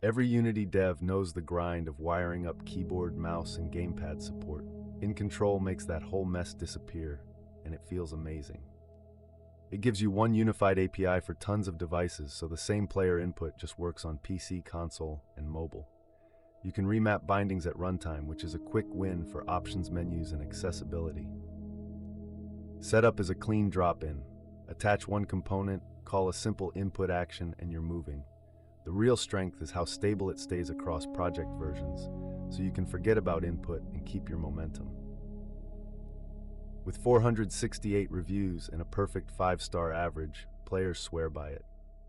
Every Unity dev knows the grind of wiring up keyboard, mouse, and gamepad support. InControl makes that whole mess disappear, and it feels amazing. It gives you one unified API for tons of devices, so the same player input just works on PC, console, and mobile. You can remap bindings at runtime, which is a quick win for options menus and accessibility. Setup is a clean drop-in. Attach one component, call a simple input action, and you're moving. The real strength is how stable it stays across project versions, so you can forget about input and keep your momentum. With 468 reviews and a perfect 5-star average, players swear by it.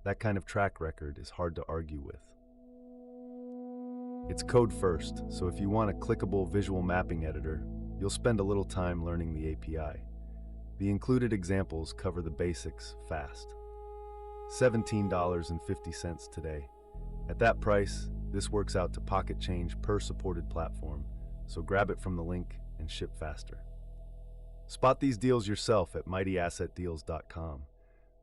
That kind of track record is hard to argue with. It's code first, so if you want a clickable visual mapping editor, you'll spend a little time learning the API. The included examples cover the basics fast. $17.50 today. At that price, this works out to pocket change per supported platform, so grab it from the link and ship faster. Spot these deals yourself at mightyassetdeals.com.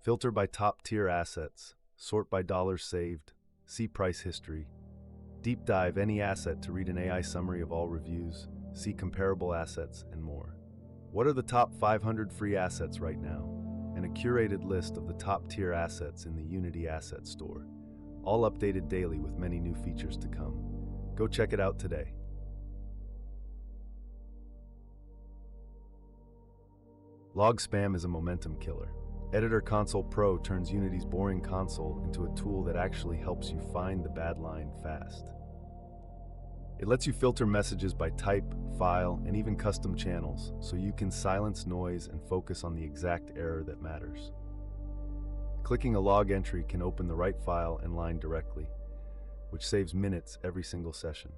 Filter by top-tier assets, sort by dollars saved, see price history. Deep dive any asset to read an AI summary of all reviews, see comparable assets, and more. What are the top 500 free assets right now? And a curated list of the top-tier assets in the Unity Asset Store, all updated daily with many new features to come. Go check it out today. Log spam is a momentum killer. Editor Console Pro turns Unity's boring console into a tool that actually helps you find the bad line fast. It lets you filter messages by type, file, and even custom channels, so you can silence noise and focus on the exact error that matters. Clicking a log entry can open the right file and line directly, which saves minutes every single session.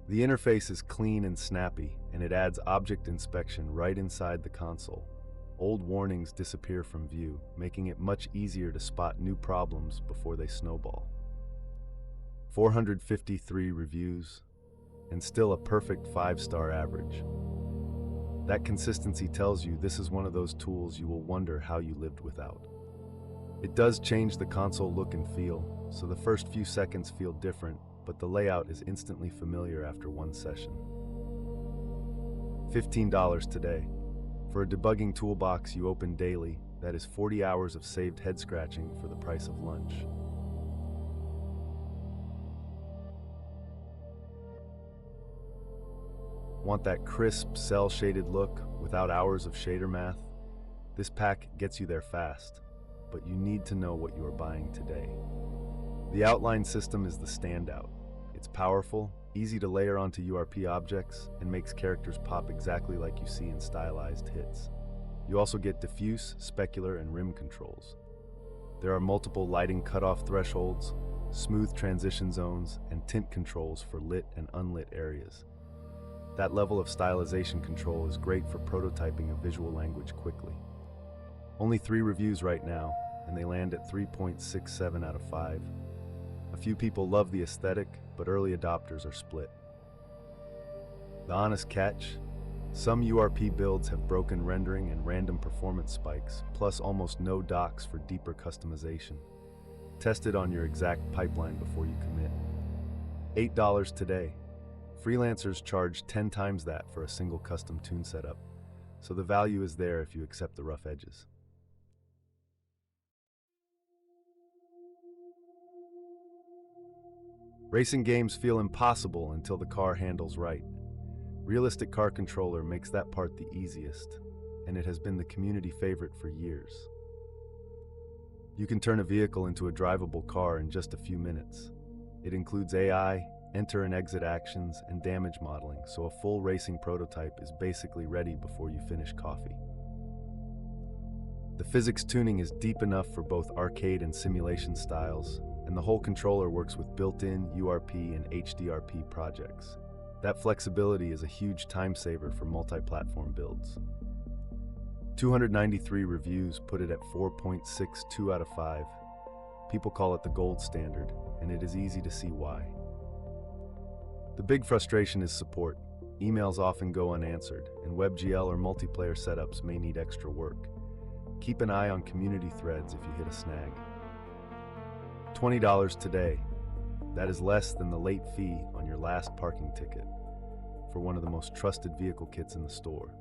The interface is clean and snappy, and it adds object inspection right inside the console. Old warnings disappear from view, making it much easier to spot new problems before they snowball. 453 reviews, and still a perfect 5-star average. That consistency tells you this is one of those tools you will wonder how you lived without. It does change the console look and feel, so the first few seconds feel different, but the layout is instantly familiar after one session. $15 today. For a debugging toolbox you open daily, that is 40 hours of saved head scratching for the price of lunch. Want that crisp, cel-shaded look without hours of shader math? This pack gets you there fast, but you need to know what you are buying today. The outline system is the standout. It's powerful, easy to layer onto URP objects, and makes characters pop exactly like you see in stylized hits. You also get diffuse, specular, and rim controls. There are multiple lighting cutoff thresholds, smooth transition zones, and tint controls for lit and unlit areas. That level of stylization control is great for prototyping a visual language quickly. Only 3 reviews right now, and they land at 3.67 out of 5. A few people love the aesthetic, but early adopters are split. The honest catch? Some URP builds have broken rendering and random performance spikes, plus almost no docs for deeper customization. Test it on your exact pipeline before you commit. $8 today. Freelancers charge 10 times that for a single custom Toon setup, so the value is there if you accept the rough edges. Racing games feel impossible until the car handles right. Realistic Car Controller makes that part the easiest, and it has been the community favorite for years. You can turn a vehicle into a drivable car in just a few minutes. It includes AI, enter and exit actions, and damage modeling, so a full racing prototype is basically ready before you finish coffee. The physics tuning is deep enough for both arcade and simulation styles, and the whole controller works with built-in URP and HDRP projects. That flexibility is a huge time saver for multi-platform builds. 293 reviews put it at 4.62 out of 5. People call it the gold standard, and it is easy to see why. The big frustration is support. Emails often go unanswered, and WebGL or multiplayer setups may need extra work. Keep an eye on community threads if you hit a snag. $20 today. That is less than the late fee on your last parking ticket for one of the most trusted vehicle kits in the store.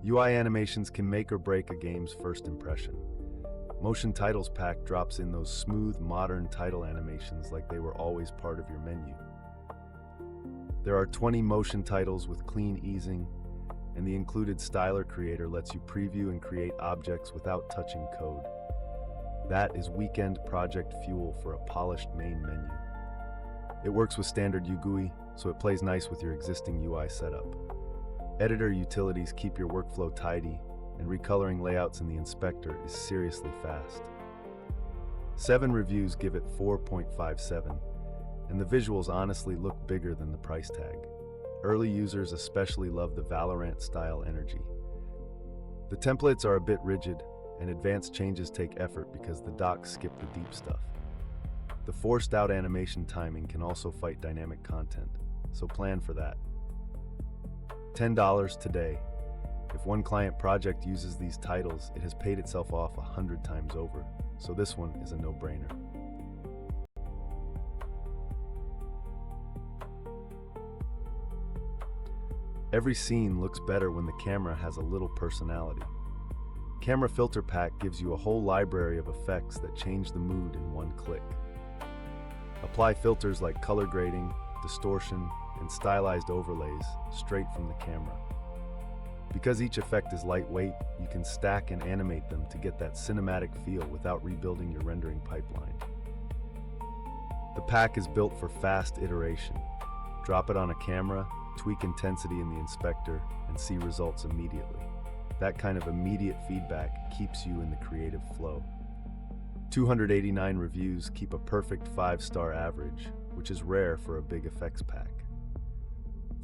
UI animations can make or break a game's first impression. Motion Titles Pack drops in those smooth, modern title animations like they were always part of your menu. There are 20 motion titles with clean easing, and the included Styler Creator lets you preview and create objects without touching code. That is weekend project fuel for a polished main menu. It works with standard UGUI, so it plays nice with your existing UI setup. Editor utilities keep your workflow tidy, and recoloring layouts in the inspector is seriously fast. 7 reviews give it 4.57, and the visuals honestly look bigger than the price tag. Early users especially love the Valorant-style energy. The templates are a bit rigid, and advanced changes take effort because the docs skip the deep stuff. The forced-out animation timing can also fight dynamic content, so plan for that. $10 today. If one client project uses these titles, it has paid itself off 100 times over, so this one is a no-brainer. Every scene looks better when the camera has a little personality. Camera Filter Pack gives you a whole library of effects that change the mood in one click. Apply filters like color grading, distortion, and stylized overlays straight from the camera. Because each effect is lightweight, you can stack and animate them to get that cinematic feel without rebuilding your rendering pipeline. The pack is built for fast iteration. Drop it on a camera, tweak intensity in the inspector, and see results immediately. That kind of immediate feedback keeps you in the creative flow. 289 reviews keep a perfect 5-star average, which is rare for a big effects pack.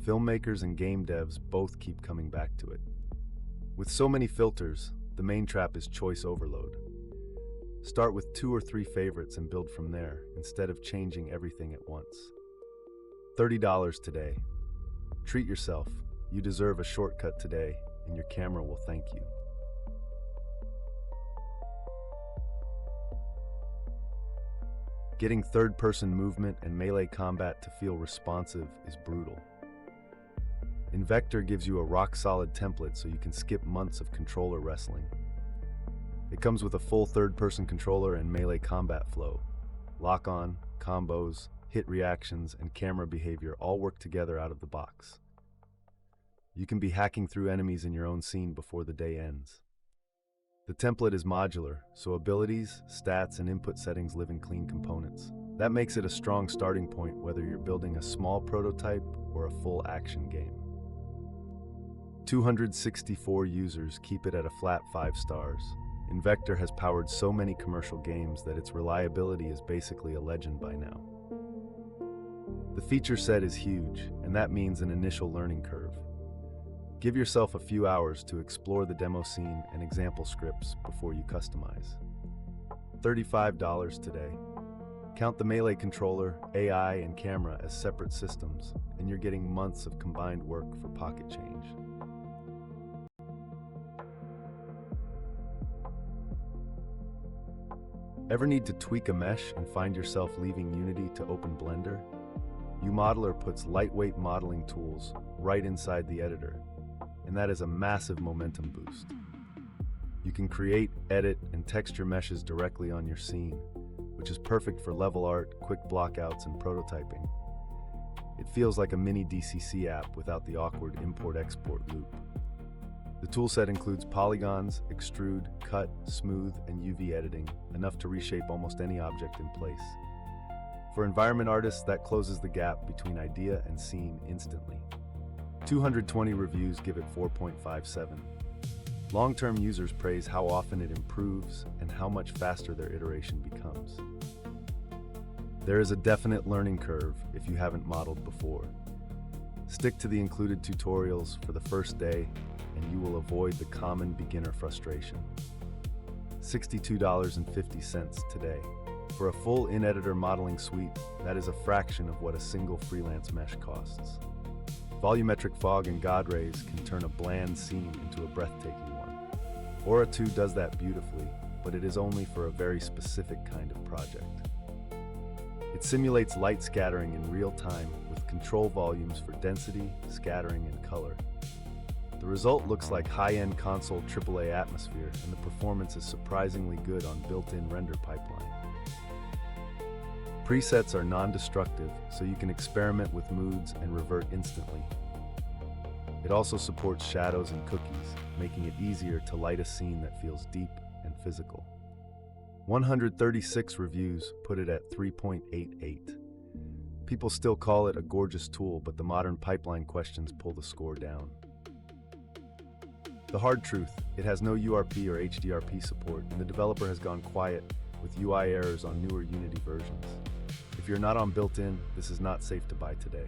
Filmmakers and game devs both keep coming back to it. With so many filters, the main trap is choice overload. Start with 2 or 3 favorites and build from there, instead of changing everything at once. $30 today. Treat yourself. You deserve a shortcut today, and your camera will thank you. Getting third-person movement and melee combat to feel responsive is brutal. Invector gives you a rock-solid template so you can skip months of controller wrestling. It comes with a full third-person controller and melee combat flow. Lock-on, combos, hit reactions, and camera behavior all work together out of the box. You can be hacking through enemies in your own scene before the day ends. The template is modular, so abilities, stats, and input settings live in clean components. That makes it a strong starting point whether you're building a small prototype or a full action game. 264 users keep it at a flat 5 stars. Invector has powered so many commercial games that its reliability is basically a legend by now. The feature set is huge, and that means an initial learning curve. Give yourself a few hours to explore the demo scene and example scripts before you customize. $35 today. Count the melee controller, AI, and camera as separate systems, and you're getting months of combined work for pocket change. Ever need to tweak a mesh and find yourself leaving Unity to open Blender? UModeler puts lightweight modeling tools right inside the editor, and that is a massive momentum boost. You can create, edit, and texture meshes directly on your scene, which is perfect for level art, quick blockouts, and prototyping. It feels like a mini DCC app without the awkward import-export loop. The toolset includes polygons, extrude, cut, smooth, and UV editing, enough to reshape almost any object in place. For environment artists, that closes the gap between idea and scene instantly. 220 reviews give it 4.57. Long-term users praise how often it improves and how much faster their iteration becomes. There is a definite learning curve if you haven't modeled before. Stick to the included tutorials for the first day, and you will avoid the common beginner frustration. $62.50 today. For a full in-editor modeling suite, that is a fraction of what a single freelance mesh costs. Volumetric fog and God rays can turn a bland scene into a breathtaking one. Aura 2 does that beautifully, but it is only for a very specific kind of project. It simulates light scattering in real time with control volumes for density, scattering, and color. The result looks like high-end console AAA atmosphere, and the performance is surprisingly good on built-in render pipeline. Presets are non-destructive, so you can experiment with moods and revert instantly. It also supports shadows and cookies, making it easier to light a scene that feels deep and physical. 136 reviews put it at 3.88. People still call it a gorgeous tool, but the modern pipeline questions pull the score down. The hard truth, it has no URP or HDRP support, and the developer has gone quiet with UI errors on newer Unity versions. If you're not on built-in, this is not safe to buy today.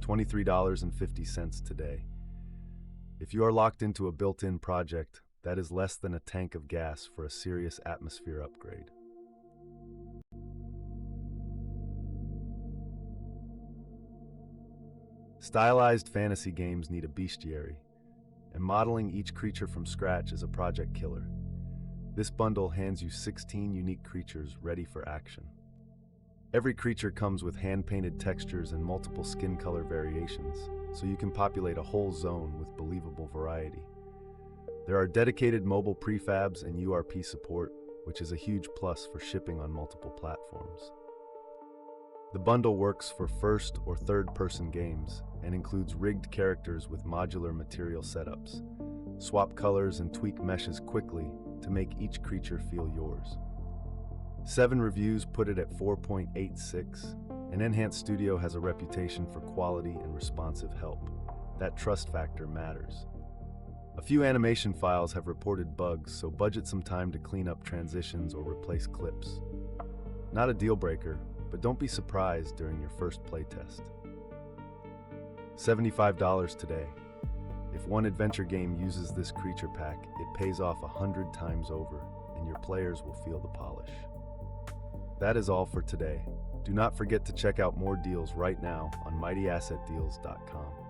$23.50 today. If you are locked into a built-in project, that is less than a tank of gas for a serious atmosphere upgrade. Stylized fantasy games need a bestiary, and modeling each creature from scratch is a project killer. This bundle hands you 16 unique creatures ready for action. Every creature comes with hand-painted textures and multiple skin color variations, so you can populate a whole zone with believable variety. There are dedicated mobile prefabs and URP support, which is a huge plus for shipping on multiple platforms. The bundle works for first or third-person games and includes rigged characters with modular material setups. Swap colors and tweak meshes quickly to make each creature feel yours. 7 reviews put it at 4.86, and Enhanced Studio has a reputation for quality and responsive help. That trust factor matters. A few animation files have reported bugs, so budget some time to clean up transitions or replace clips. Not a deal breaker, but don't be surprised during your first playtest. $75 today. If one adventure game uses this creature pack, it pays off 100 times over, and your players will feel the polish. That is all for today. Do not forget to check out more deals right now on mightyassetdeals.com.